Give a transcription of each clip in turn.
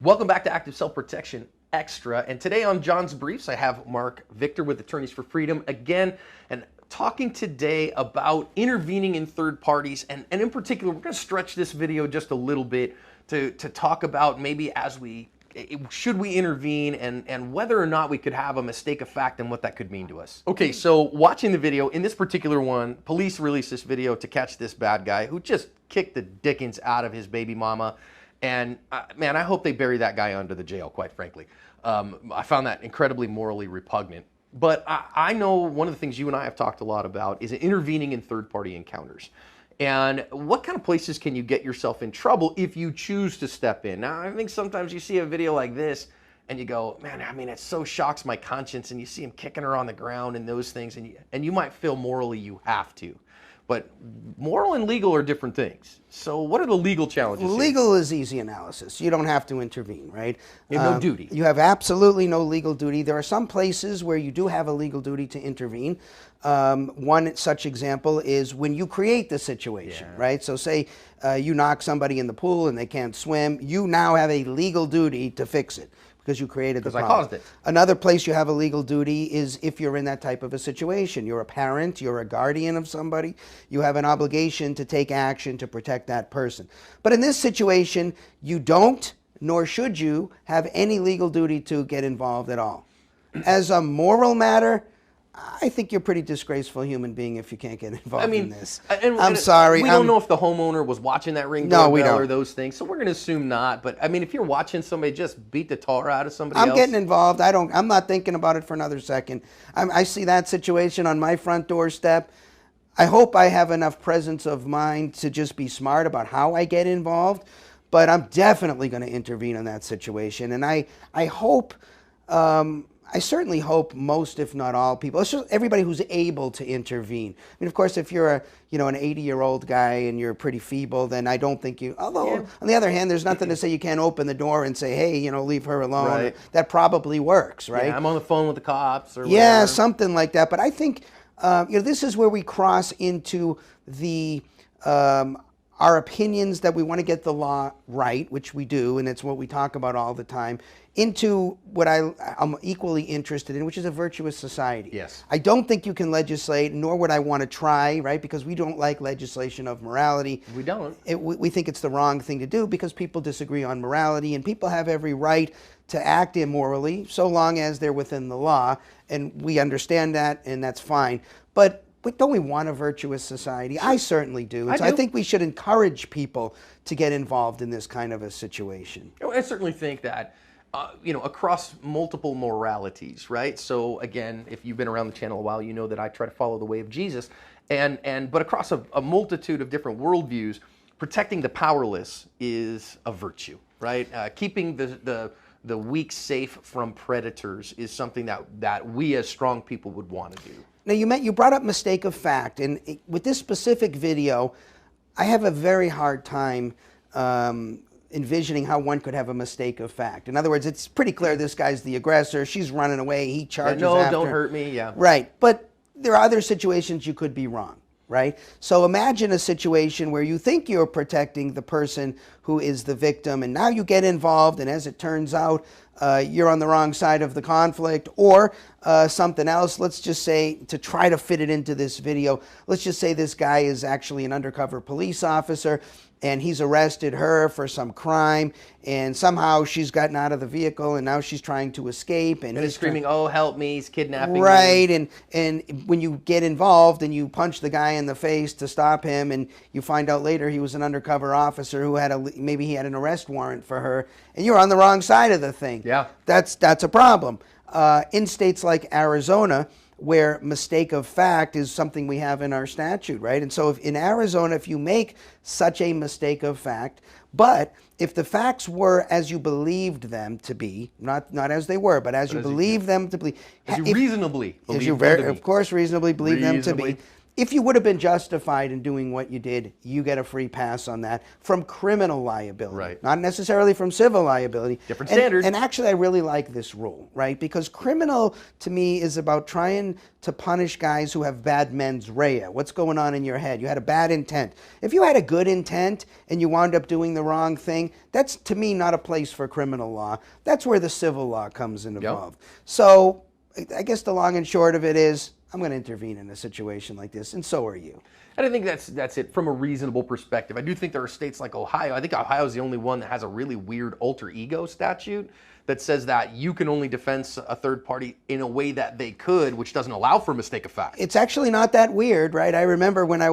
Welcome back to Active Self-Protection Extra. And today on John's Briefs, I have Marc Victor with Attorneys for Freedom again, and talking today about intervening in third parties. And in particular, we're going to stretch this video just a little bit to talk about maybe should we intervene and whether or not we could have a mistake of fact and what that could mean to us. Okay, so watching the video, in this particular one, police released this video to catch this bad guy who just kicked the dickens out of his baby mama. And man, I hope they bury that guy under the jail, quite frankly. I found that incredibly morally repugnant. But I know one of the things you and I have talked a lot about is intervening in third-party encounters. And what kind of places can you get yourself in trouble if you choose to step in? Now, I think sometimes you see a video like this and you go, man, I mean, it so shocks my conscience, and you see him kicking her on the ground and those things, and you might feel morally you have to. But moral and legal are different things. So what are the legal challenges here? Legal is easy analysis. You don't have to intervene, right? You have no duty. You have absolutely no legal duty. There are some places where you do have a legal duty to intervene. One such example is when you create the situation, right? So say you knock somebody in the pool and they can't swim. You now have a legal duty to fix it, because you created the problem. Because I caused it. Another place you have a legal duty is if you're in that type of a situation. You're a parent, you're a guardian of somebody, you have an obligation to take action to protect that person. But in this situation, you don't, nor should you, have any legal duty to get involved at all. As a moral matter, I think you're a pretty disgraceful human being if you can't get involved in this. I'm sorry. We don't know if the homeowner was watching that Ring doorbell or those things, so we're going to assume not. But I mean, if you're watching somebody just beat the tar out of somebody else, I'm getting involved. I'm not thinking about it for another second. I see that situation on my front doorstep. I hope I have enough presence of mind to just be smart about how I get involved, but I'm definitely going to intervene in that situation. And I hope. I certainly hope most, if not all people, it's just everybody who's able to intervene. I mean, of course, if you're an 80-year-old guy and you're pretty feeble, then I don't think you. Although on the other hand, there's nothing to say you can't open the door and say, hey, leave her alone. Right. That probably works, right? Yeah, I'm on the phone with the cops or yeah, whatever. Something like that. But I think this is where we cross into the our opinions that we want to get the law right, which we do, and it's what we talk about all the time, into what I'm equally interested in, which is a virtuous society. Yes. I don't think you can legislate, nor would I want to try, right? Because we don't like legislation of morality. We don't. We think it's the wrong thing to do because people disagree on morality, and people have every right to act immorally so long as they're within the law, and we understand that, and that's fine. But don't we want a virtuous society? I certainly do. And so I think we should encourage people to get involved in this kind of a situation. I certainly think that, across multiple moralities, right? So again, if you've been around the channel a while, you know that I try to follow the way of Jesus. But across a multitude of different worldviews, protecting the powerless is a virtue, right? Keeping the weak safe from predators is something that we as strong people would want to do. Now, you brought up mistake of fact, and with this specific video, I have a very hard time envisioning how one could have a mistake of fact. In other words, it's pretty clear this guy's the aggressor. She's running away. He charges after. No, don't hurt me. Yeah. Right. But there are other situations you could be wrong, right? So imagine a situation where you think you're protecting the person who is the victim, and now you get involved, and as it turns out, you're on the wrong side of the conflict, or something else. Let's just say, to try to fit it into this video, let's just say this guy is actually an undercover police officer, and he's arrested her for some crime, and somehow she's gotten out of the vehicle, and now she's trying to escape. And he's screaming, oh, help me, he's kidnapping me. Right, and when you get involved and you punch the guy in the face to stop him, and you find out later he was an undercover officer who had maybe he had an arrest warrant for her, and you're on the wrong side of the thing. Yeah. That's a problem. In states like Arizona, where mistake of fact is something we have in our statute, right? And so in Arizona, if you make such a mistake of fact, but if the facts were as you believed them to be, not as they were, but as you believe them to be, as you reasonably believe them to be. Of course, reasonably believe them to be, if you would have been justified in doing what you did, you get a free pass on that from criminal liability, Right. not necessarily from civil liability. Different standard. And actually, I really like this rule, right? Because criminal, to me, is about trying to punish guys who have bad mens rea. What's going on in your head? You had a bad intent. If you had a good intent and you wound up doing the wrong thing, that's, to me, not a place for criminal law. That's where the civil law comes involved. So I guess the long and short of it is, I'm going to intervene in a situation like this, and so are you. And I think that's it from a reasonable perspective. I do think there are states like Ohio. I think Ohio is the only one that has a really weird alter ego statute that says that you can only defend a third party in a way that they could, which doesn't allow for mistake of fact. It's actually not that weird, right? I remember when I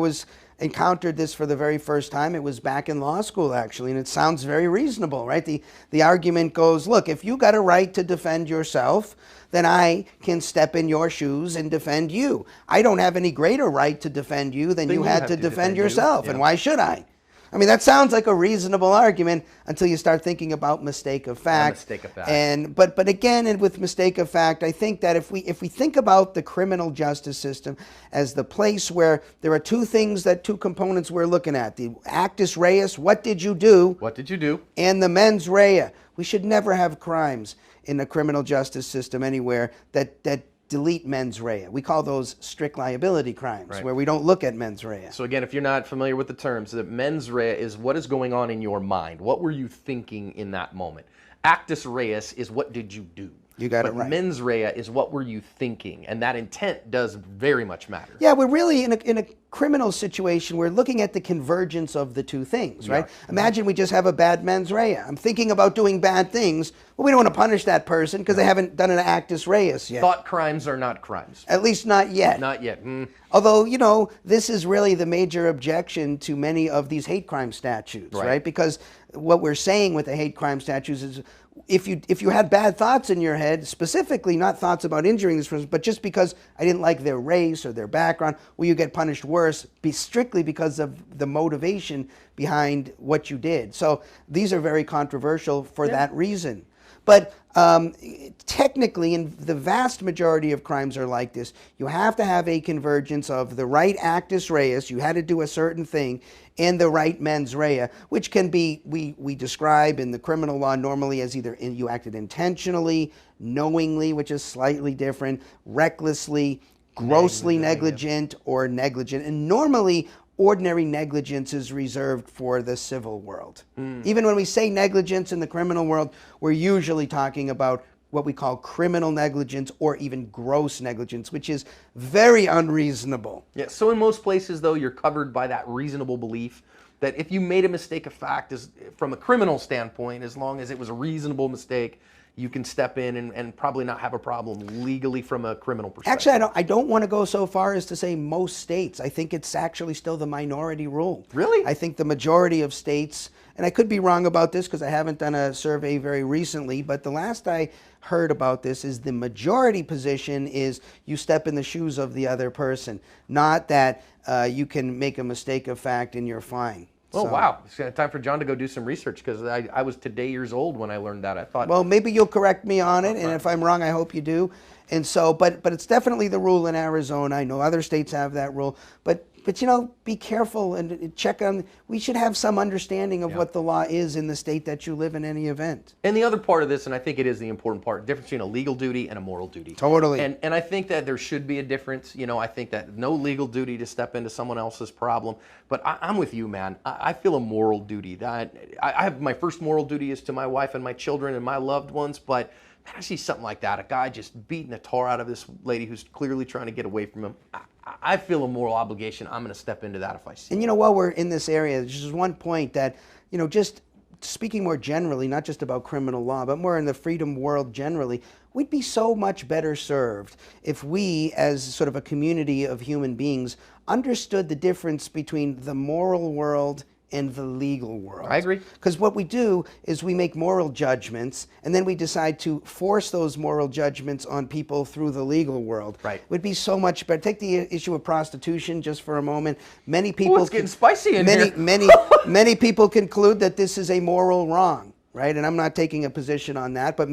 encountered this for the very first time, it was back in law school, actually, and it sounds very reasonable, right? The argument goes, look, if you got a right to defend yourself, then I can step in your shoes and defend you. I don't have any greater right to defend you than you had to defend yourself, and why should I? I mean, that sounds like a reasonable argument until you start thinking about mistake of fact. Mistake of fact. But again, and with mistake of fact, I think that if we think about the criminal justice system as the place where there are two components we're looking at: the actus reus, what did you do? What did you do? And the mens rea. We should never have crimes in the criminal justice system anywhere that delete mens rea. We call those strict liability crimes, where we don't look at mens rea. So again, if you're not familiar with the terms, the mens rea is what is going on in your mind. What were you thinking in that moment? Actus reus is what did you do? You got it right. Mens rea is what were you thinking, and that intent does very much matter. Yeah, we're really in a criminal situation. We're looking at the convergence of the two things, right? Imagine we just have a bad mens rea. I'm thinking about doing bad things. Well, we don't want to punish that person because they haven't done an actus reus yet. Thought crimes are not crimes. At least not yet. Not yet. Although, this is really the major objection to many of these hate crime statutes, right? Because what we're saying with the hate crime statutes is if you had bad thoughts in your head, specifically not thoughts about injuring this person, but just because I didn't like their race or their background, will you get punished worse strictly because of the motivation behind what you did. So these are very controversial for that reason. But technically, in the vast majority of crimes are like this. You have to have a convergence of the right actus reus, you had to do a certain thing, and the right mens rea, which can be, we describe in the criminal law normally as either you acted intentionally, knowingly, which is slightly different, recklessly, grossly negligent, or negligent. And normally, ordinary negligence is reserved for the civil world. Even when we say negligence in the criminal world, we're usually talking about what we call criminal negligence or even gross negligence, which is very unreasonable. Yeah, so in most places, though, you're covered by that reasonable belief that if you made a mistake of fact, from a criminal standpoint, as long as it was a reasonable mistake, you can step in and probably not have a problem legally from a criminal perspective. Actually, I don't want to go so far as to say most states. I think it's actually still the minority rule. Really? I think the majority of states, and I could be wrong about this because I haven't done a survey very recently, but the last I heard about this is the majority position is you step in the shoes of the other person, not that you can make a mistake of fact and you're fine. Oh, wow. It's time for John to go do some research because I was today years old when I learned that. I thought... Well, maybe you'll correct me on it, and if I'm wrong, I hope you do. And so, but it's definitely the rule in Arizona. I know other states have that rule. But be careful and check on, we should have some understanding of what the law is in the state that you live in any event. And the other part of this, and I think it is the important part, difference between a legal duty and a moral duty. Totally. And I think that there should be a difference. I think that no legal duty to step into someone else's problem. But I'm with you, man. I feel a moral duty. I have my first moral duty is to my wife and my children and my loved ones, but man, I see something like that, a guy just beating the tar out of this lady who's clearly trying to get away from him. I feel a moral obligation. I'm going to step into that if I see it. And while we're in this area, there's just one point that, just speaking more generally, not just about criminal law, but more in the freedom world generally, we'd be so much better served if we, as sort of a community of human beings, understood the difference between the moral world and the legal world. I agree. Because what we do is we make moral judgments, and then we decide to force those moral judgments on people through the legal world. Right. It would be so much better. Take the issue of prostitution just for a moment. Many people... it's getting spicy in here. Many people conclude that this is a moral wrong, right? And I'm not taking a position on that, but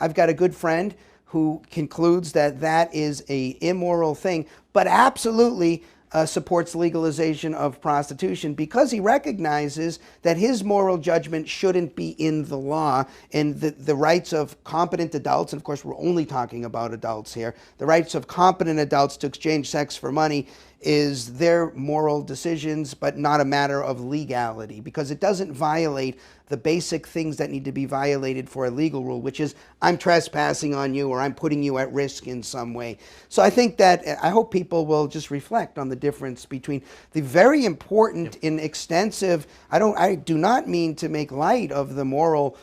I've got a good friend who concludes that that is a immoral thing, but absolutely supports legalization of prostitution because he recognizes that his moral judgment shouldn't be in the law, and the rights of competent adults, and of course we're only talking about adults here, the rights of competent adults to exchange sex for money is their moral decisions, but not a matter of legality, because it doesn't violate the basic things that need to be violated for a legal rule, which is I'm trespassing on you or I'm putting you at risk in some way. So I think that, I hope people will just reflect on the difference between the very important and extensive, I do not mean to make light of the moral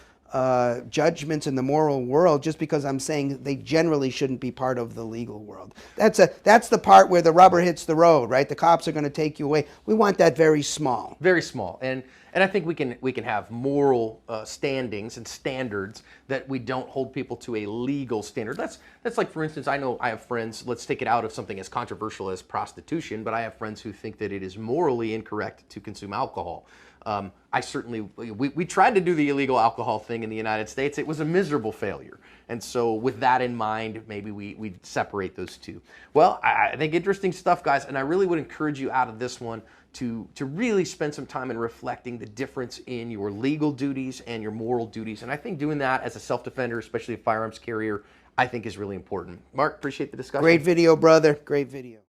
judgments in the moral world just because I'm saying they generally shouldn't be part of the legal world. That's the part where the rubber hits the road, right? The cops are going to take you away. We want that very small. Very small. And I think we can have moral standings and standards that we don't hold people to a legal standard. That's like, for instance, I know I have friends, let's take it out of something as controversial as prostitution, but I have friends who think that it is morally incorrect to consume alcohol. We tried to do the illegal alcohol thing in the United States. It was a miserable failure. And so with that in mind, maybe we separate those two. Well, I think interesting stuff, guys, and I really would encourage you out of this one to really spend some time in reflecting the difference in your legal duties and your moral duties. And I think doing that as a self-defender, especially a firearms carrier, I think is really important. Mark, appreciate the discussion. Great video, brother. Great video.